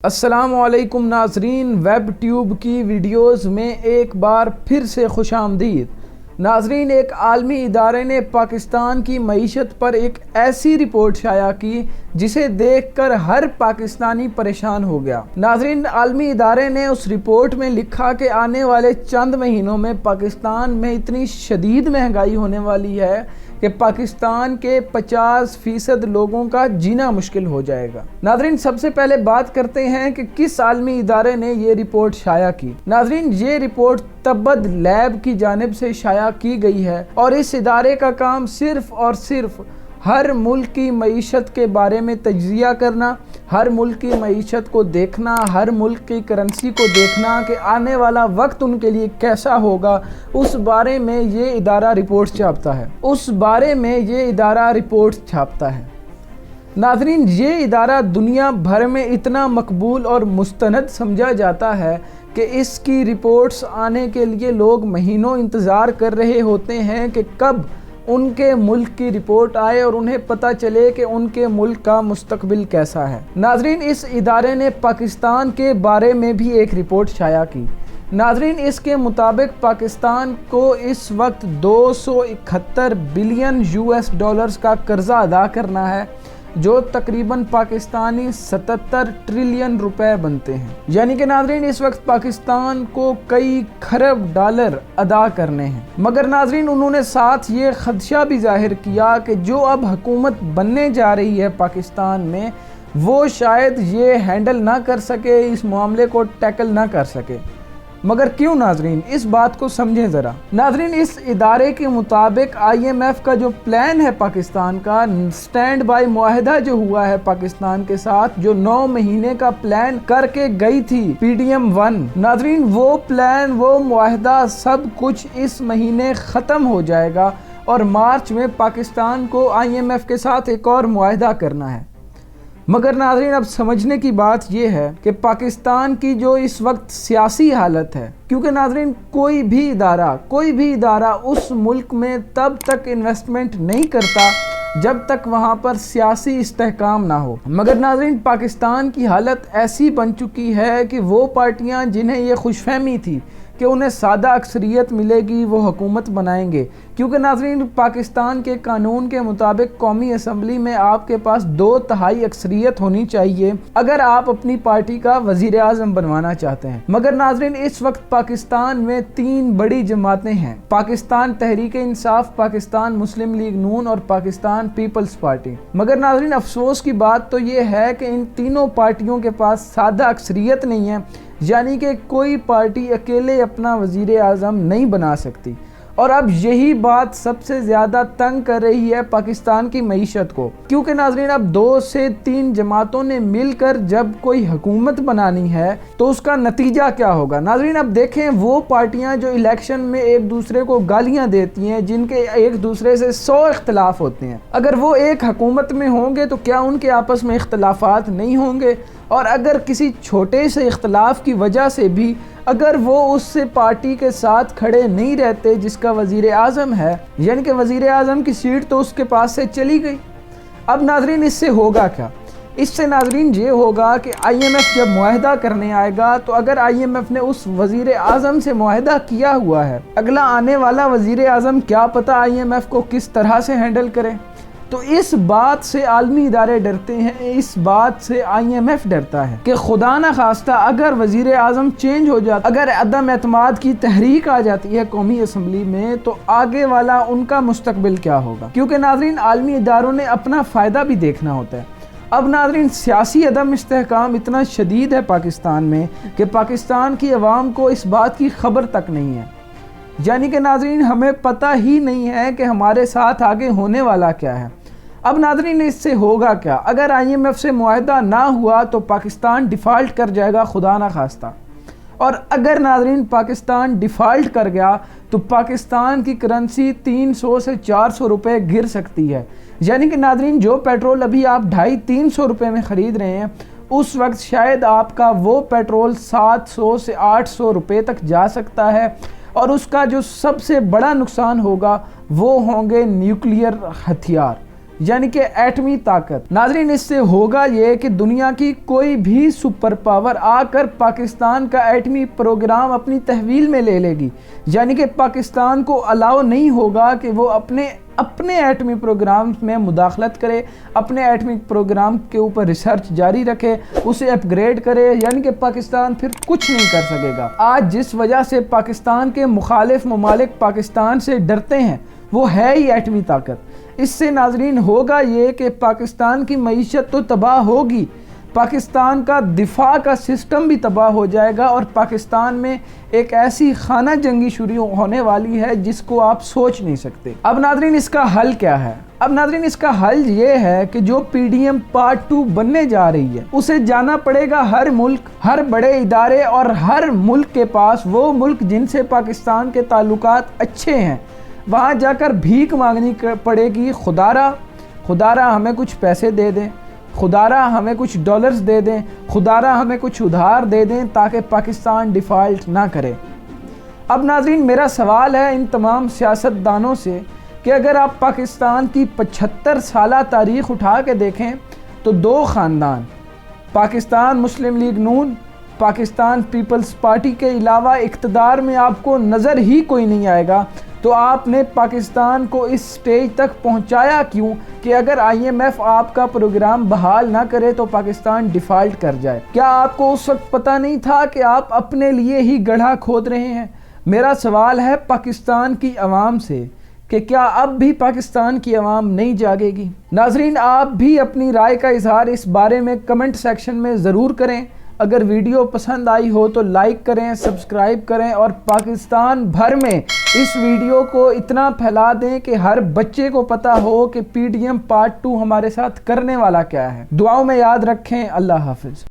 السلام علیکم ناظرین، ویب ٹیوب کی ویڈیوز میں ایک بار پھر سے خوش آمدید۔ ناظرین، ایک عالمی ادارے نے پاکستان کی معیشت پر ایک ایسی رپورٹ شائع کی جسے دیکھ کر ہر پاکستانی پریشان ہو گیا۔ ناظرین، عالمی ادارے نے اس رپورٹ میں لکھا کہ آنے والے چند مہینوں میں پاکستان میں اتنی شدید مہنگائی ہونے والی ہے کہ پاکستان کے 50% لوگوں کا جینا مشکل ہو جائے گا۔ ناظرین، سب سے پہلے بات کرتے ہیں کہ کس عالمی ادارے نے یہ رپورٹ شائع کی۔ ناظرین، یہ رپورٹ تبت لیب کی جانب سے شائع کی گئی ہے اور اس ادارے کا کام صرف اور صرف ہر ملک کی معیشت کے بارے میں تجزیہ کرنا، ہر ملک کی معیشت کو دیکھنا، ہر ملک کی کرنسی کو دیکھنا کہ آنے والا وقت ان کے لیے کیسا ہوگا، اس بارے میں یہ ادارہ رپورٹ چھاپتا ہے۔ ناظرین، یہ ادارہ دنیا بھر میں اتنا مقبول اور مستند سمجھا جاتا ہے کہ اس کی رپورٹس آنے کے لیے لوگ مہینوں انتظار کر رہے ہوتے ہیں کہ کب ان کے ملک کی رپورٹ آئے اور انہیں پتہ چلے کہ ان کے ملک کا مستقبل کیسا ہے۔ ناظرین، اس ادارے نے پاکستان کے بارے میں بھی ایک رپورٹ شائع کی۔ ناظرین، اس کے مطابق پاکستان کو اس وقت 271 بلین US کا قرضہ ادا کرنا ہے، جو تقریباً پاکستانی 77 ٹریلین روپے بنتے ہیں۔ یعنی کہ ناظرین، اس وقت پاکستان کو کئی کھرب ڈالر ادا کرنے ہیں۔ مگر ناظرین، انہوں نے ساتھ یہ خدشہ بھی ظاہر کیا کہ جو اب حکومت بننے جا رہی ہے پاکستان میں، وہ شاید یہ ہینڈل نہ کر سکے، اس معاملے کو ٹیکل نہ کر سکے۔ مگر کیوں ناظرین؟ اس بات کو سمجھیں ذرا۔ ناظرین، اس ادارے کے مطابق IMF کا جو پلان ہے پاکستان کا، سٹینڈ بائی معاہدہ جو ہوا ہے پاکستان کے ساتھ، جو 9 مہینے کا پلان کر کے گئی تھی PDM-1، ناظرین وہ پلان، وہ معاہدہ سب کچھ اس مہینے ختم ہو جائے گا اور مارچ میں پاکستان کو IMF کے ساتھ ایک اور معاہدہ کرنا ہے۔ مگر ناظرین، اب سمجھنے کی بات یہ ہے کہ پاکستان کی جو اس وقت سیاسی حالت ہے، کیونکہ ناظرین کوئی بھی ادارہ اس ملک میں تب تک انویسٹمنٹ نہیں کرتا جب تک وہاں پر سیاسی استحکام نہ ہو۔ مگر ناظرین، پاکستان کی حالت ایسی بن چکی ہے کہ وہ پارٹیاں جنہیں یہ خوش فہمی تھی کہ انہیں سادہ اکثریت ملے گی، وہ حکومت بنائیں گے، کیونکہ ناظرین پاکستان کے قانون کے مطابق قومی اسمبلی میں آپ کے پاس 2/3 اکثریت ہونی چاہیے اگر آپ اپنی پارٹی کا وزیر اعظم بنوانا چاہتے ہیں۔ مگر ناظرین، اس وقت پاکستان میں 3 بڑی جماعتیں ہیں: پاکستان تحریک انصاف، پاکستان مسلم لیگ نون اور پاکستان پیپلز پارٹی۔ مگر ناظرین، افسوس کی بات تو یہ ہے کہ ان تینوں پارٹیوں کے پاس سادہ اکثریت نہیں ہے، یعنی کہ کوئی پارٹی اکیلے اپنا وزیر اعظم نہیں بنا سکتی۔ اور اب یہی بات سب سے زیادہ تنگ کر رہی ہے پاکستان کی معیشت کو، کیونکہ ناظرین اب 2 سے 3 جماعتوں نے مل کر جب کوئی حکومت بنانی ہے تو اس کا نتیجہ کیا ہوگا۔ ناظرین اب دیکھیں، وہ پارٹیاں جو الیکشن میں ایک دوسرے کو گالیاں دیتی ہیں، جن کے ایک دوسرے سے 100 اختلاف ہوتے ہیں، اگر وہ ایک حکومت میں ہوں گے تو کیا ان کے آپس میں اختلافات نہیں ہوں گے؟ اور اگر کسی چھوٹے سے اختلاف کی وجہ سے بھی اگر وہ اس سے پارٹی کے ساتھ کھڑے نہیں رہتے جس کا وزیر اعظم ہے، یعنی کہ وزیر اعظم کی سیٹ تو اس کے پاس سے چلی گئی، اب ناظرین اس سے ہوگا کیا؟ اس سے ناظرین یہ ہوگا کہ IMF جب معاہدہ کرنے آئے گا تو اگر IMF نے اس وزیر اعظم سے معاہدہ کیا ہوا ہے، اگلا آنے والا وزیر اعظم کیا پتہ IMF کو کس طرح سے ہینڈل کرے، تو اس بات سے عالمی ادارے ڈرتے ہیں، اس بات سے IMF ڈرتا ہے کہ خدا نہ خواستہ اگر وزیر اعظم چینج ہو جاتا، اگر عدم اعتماد کی تحریک آ جاتی ہے قومی اسمبلی میں، تو آگے والا ان کا مستقبل کیا ہوگا؟ کیونکہ ناظرین عالمی اداروں نے اپنا فائدہ بھی دیکھنا ہوتا ہے۔ اب ناظرین، سیاسی عدم استحکام اتنا شدید ہے پاکستان میں کہ پاکستان کی عوام کو اس بات کی خبر تک نہیں ہے، یعنی کہ ناظرین ہمیں پتہ ہی نہیں ہے کہ ہمارے ساتھ آگے ہونے والا کیا ہے۔ اب ناظرین اس سے ہوگا کیا؟ اگر IMF سے معاہدہ نہ ہوا تو پاکستان ڈیفالٹ کر جائے گا، خدا نہ خواستہ، اور اگر ناظرین پاکستان ڈیفالٹ کر گیا تو پاکستان کی کرنسی 300 سے 400 روپے گر سکتی ہے، یعنی کہ ناظرین جو پیٹرول ابھی آپ 250-300 روپے میں خرید رہے ہیں، اس وقت شاید آپ کا وہ پیٹرول 700 سے 800 روپے تک جا سکتا ہے، اور اس کا جو سب سے بڑا نقصان ہوگا وہ ہوں گے نیوکلیئر ہتھیار۔ یعنی کہ ایٹمی طاقت۔ ناظرین اس سے ہوگا یہ کہ دنیا کی کوئی بھی سپر پاور آ کر پاکستان کا ایٹمی پروگرام اپنی تحویل میں لے لے گی، یعنی کہ پاکستان کو الاؤ نہیں ہوگا کہ وہ اپنے ایٹمی پروگرام میں مداخلت کرے، اپنے ایٹمی پروگرام کے اوپر ریسرچ جاری رکھے، اسے اپ گریڈ کرے، یعنی کہ پاکستان پھر کچھ نہیں کر سکے گا۔ آج جس وجہ سے پاکستان کے مخالف ممالک پاکستان سے ڈرتے ہیں وہ ہے ہی ایٹمی طاقت۔ اس سے ناظرین ہوگا یہ کہ پاکستان کی معیشت تو تباہ ہوگی، پاکستان کا دفاع کا سسٹم بھی تباہ ہو جائے گا، اور پاکستان میں ایک ایسی خانہ جنگی شروع ہونے والی ہے جس کو آپ سوچ نہیں سکتے۔ اب ناظرین اس کا حل کیا ہے؟ اب ناظرین اس کا حل یہ ہے کہ جو PDM پارٹ 2 بننے جا رہی ہے اسے جانا پڑے گا ہر ملک، ہر بڑے ادارے اور ہر ملک کے پاس، وہ ملک جن سے پاکستان کے تعلقات اچھے ہیں، وہاں جا کر بھیک مانگنی پڑے گی، خدارا ہمیں کچھ پیسے دے دیں، خدارا ہمیں کچھ ڈالرز دے دیں، خدارا ہمیں کچھ ادھار دے دیں تاکہ پاکستان ڈیفالٹ نہ کرے۔ اب ناظرین میرا سوال ہے ان تمام سیاستدانوں سے کہ اگر آپ پاکستان کی 75 سالہ تاریخ اٹھا کے دیکھیں تو 2 خاندان، پاکستان مسلم لیگ نون، پاکستان پیپلز پارٹی کے علاوہ اقتدار میں آپ کو نظر ہی کوئی نہیں آئے گا، تو آپ نے پاکستان کو اس سٹیج تک پہنچایا کیوں کہ اگر IMF آپ کا پروگرام بحال نہ کرے تو پاکستان ڈیفالٹ کر جائے؟ کیا آپ کو اس وقت پتہ نہیں تھا کہ آپ اپنے لیے ہی گڑھا کھود رہے ہیں؟ میرا سوال ہے پاکستان کی عوام سے کہ کیا اب بھی پاکستان کی عوام نہیں جاگے گی؟ ناظرین آپ بھی اپنی رائے کا اظہار اس بارے میں کمنٹ سیکشن میں ضرور کریں۔ اگر ویڈیو پسند آئی ہو تو لائک کریں، سبسکرائب کریں، اور پاکستان بھر میں اس ویڈیو کو اتنا پھیلا دیں کہ ہر بچے کو پتہ ہو کہ PDM پارٹ 2 ہمارے ساتھ کرنے والا کیا ہے۔ دعاؤں میں یاد رکھیں۔ اللہ حافظ۔